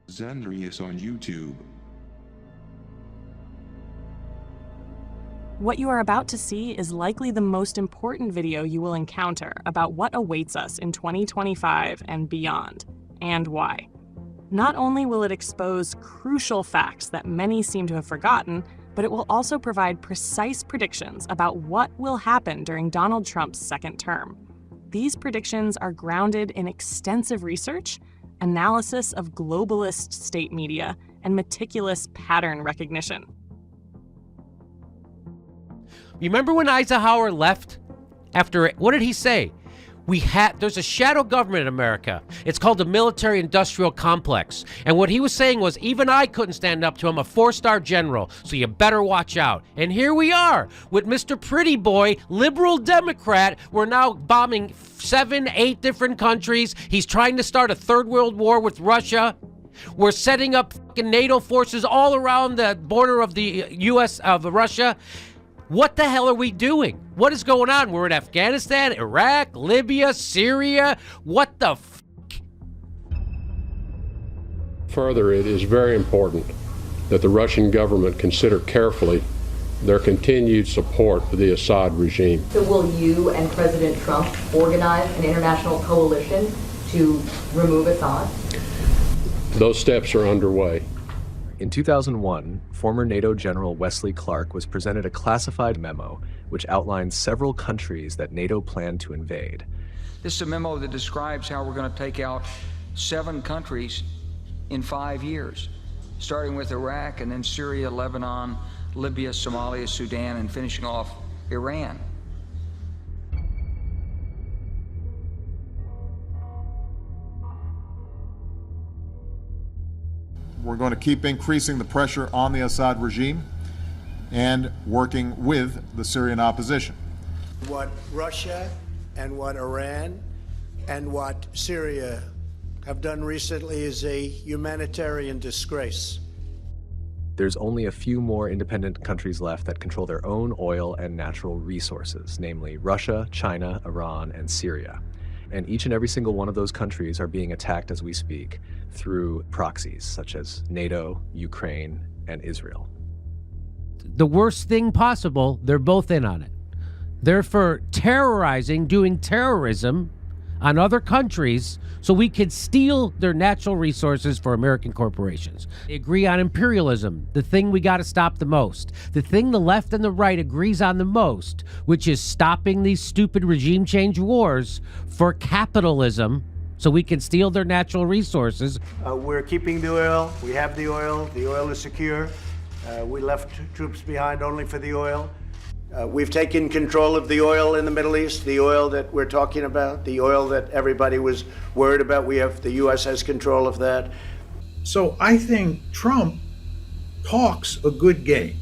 Xendrius on YouTube. What you are about to see is likely the most important video you will encounter about what awaits us in 2025 and beyond, and why. Not only will it expose crucial facts that many seem to have forgotten, but it will also provide precise predictions about what will happen during Donald Trump's second term. These predictions are grounded in extensive research, analysis of globalist state media, and meticulous pattern recognition. Remember when Eisenhower left? After, what did he say? There's a shadow government in America. It's called the military-industrial complex. And what he was saying was, even I couldn't stand up to him, a 4-star general, so you better watch out. And here we are, with Mr. Pretty Boy, liberal Democrat. We're now bombing 7, 8 different countries. He's trying to start a third world war with Russia. We're setting up fucking NATO forces all around the border of the U.S. of Russia. What the hell are we doing? What is going on? We're in Afghanistan, Iraq, Libya, Syria. What the f***? Further, it is very important that the Russian government consider carefully their continued support for the Assad regime. So will you and President Trump organize an international coalition to remove Assad? Those steps are underway. In 2001, former NATO General Wesley Clark was presented a classified memo which outlined several countries that NATO planned to invade. This is a memo that describes how we're going to take out 7 countries in 5 years, starting with Iraq and then Syria, Lebanon, Libya, Somalia, Sudan, and finishing off Iran. We're going to keep increasing the pressure on the Assad regime and working with the Syrian opposition. What Russia and what Iran and what Syria have done recently is a humanitarian disgrace. There's only a few more independent countries left that control their own oil and natural resources, namely Russia, China, Iran, and Syria. And each and every single one of those countries are being attacked as we speak through proxies such as NATO, Ukraine, and Israel. The worst thing possible, they're both in on it. They're for terrorizing, doing terrorism on other countries so we could steal their natural resources for American corporations. They agree on imperialism, the thing we got to stop the most. The thing the left and the right agrees on the most, which is stopping these stupid regime change wars for capitalism so we can steal their natural resources. We're keeping the oil. We have the oil. The oil is secure. We left troops behind only for the oil. We've taken control of the oil in the Middle East, the oil that we're talking about, the oil that everybody was worried about. The U.S. has control of that. So I think Trump talks a good game,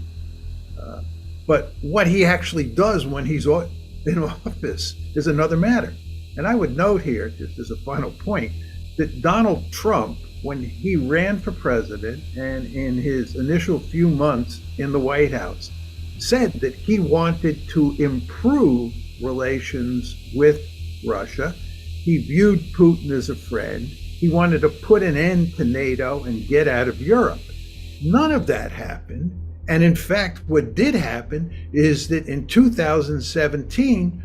but what he actually does when he's in office is another matter. And I would note here, just as a final point, that Donald Trump, when he ran for president and in his initial few months in the White House, said that he wanted to improve relations with Russia. He viewed Putin as a friend. He wanted to put an end to NATO and get out of Europe. None of that happened. And in fact, what did happen is that in 2017,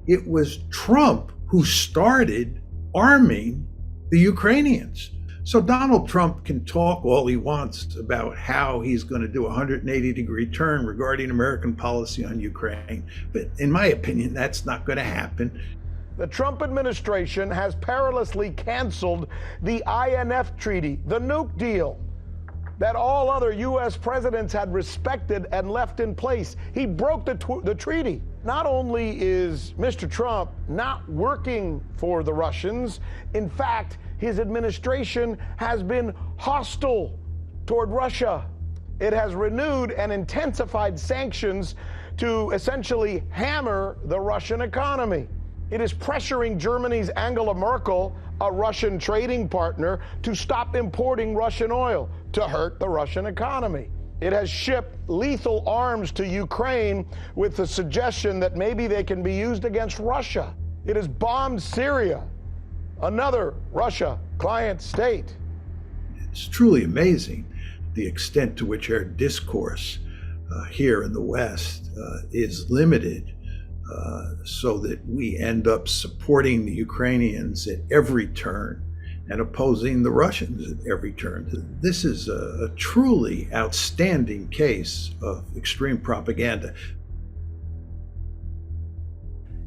it was Trump who started arming the Ukrainians. So Donald Trump can talk all he wants about how he's going to do a 180-degree turn regarding American policy on Ukraine. But in my opinion, that's not going to happen. The Trump administration has perilously canceled the INF treaty, the nuke deal that all other U.S. presidents had respected and left in place. He broke the treaty. Not only is Mr. Trump not working for the Russians, in fact, his administration has been hostile toward Russia. It has renewed and intensified sanctions to essentially hammer the Russian economy. It is pressuring Germany's Angela Merkel, a Russian trading partner, to stop importing Russian oil to hurt the Russian economy. It has shipped lethal arms to Ukraine with the suggestion that maybe they can be used against Russia. It has bombed Syria, another Russia client state. It's truly amazing the extent to which our discourse here in the West is limited, so that we end up supporting the Ukrainians at every turn and opposing the Russians at every turn. This is a truly outstanding case of extreme propaganda.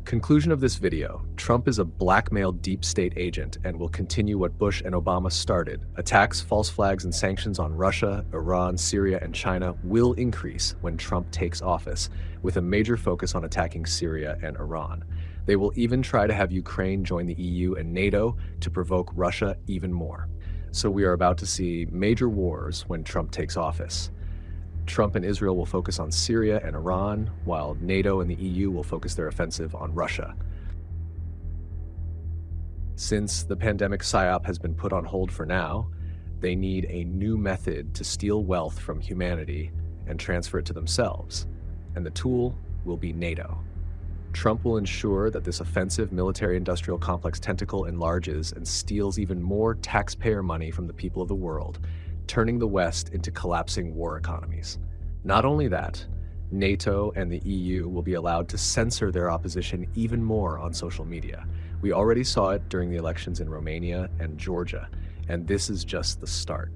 Conclusion of this video: Trump is a blackmailed deep state agent and will continue what Bush and Obama started. Attacks, false flags, and sanctions on Russia, Iran, Syria, and China will increase when Trump takes office, with a major focus on attacking Syria and Iran. They will even try to have Ukraine join the EU and NATO to provoke Russia even more. So we are about to see major wars when Trump takes office. Trump and Israel will focus on Syria and Iran, while NATO and the EU will focus their offensive on Russia. Since the pandemic psyop has been put on hold for now, they need a new method to steal wealth from humanity and transfer it to themselves, and the tool will be NATO. Trump will ensure that this offensive military-industrial complex tentacle enlarges and steals even more taxpayer money from the people of the world, turning the West into collapsing war economies. Not only that, NATO and the EU will be allowed to censor their opposition even more on social media. We already saw it during the elections in Romania and Georgia, and this is just the start.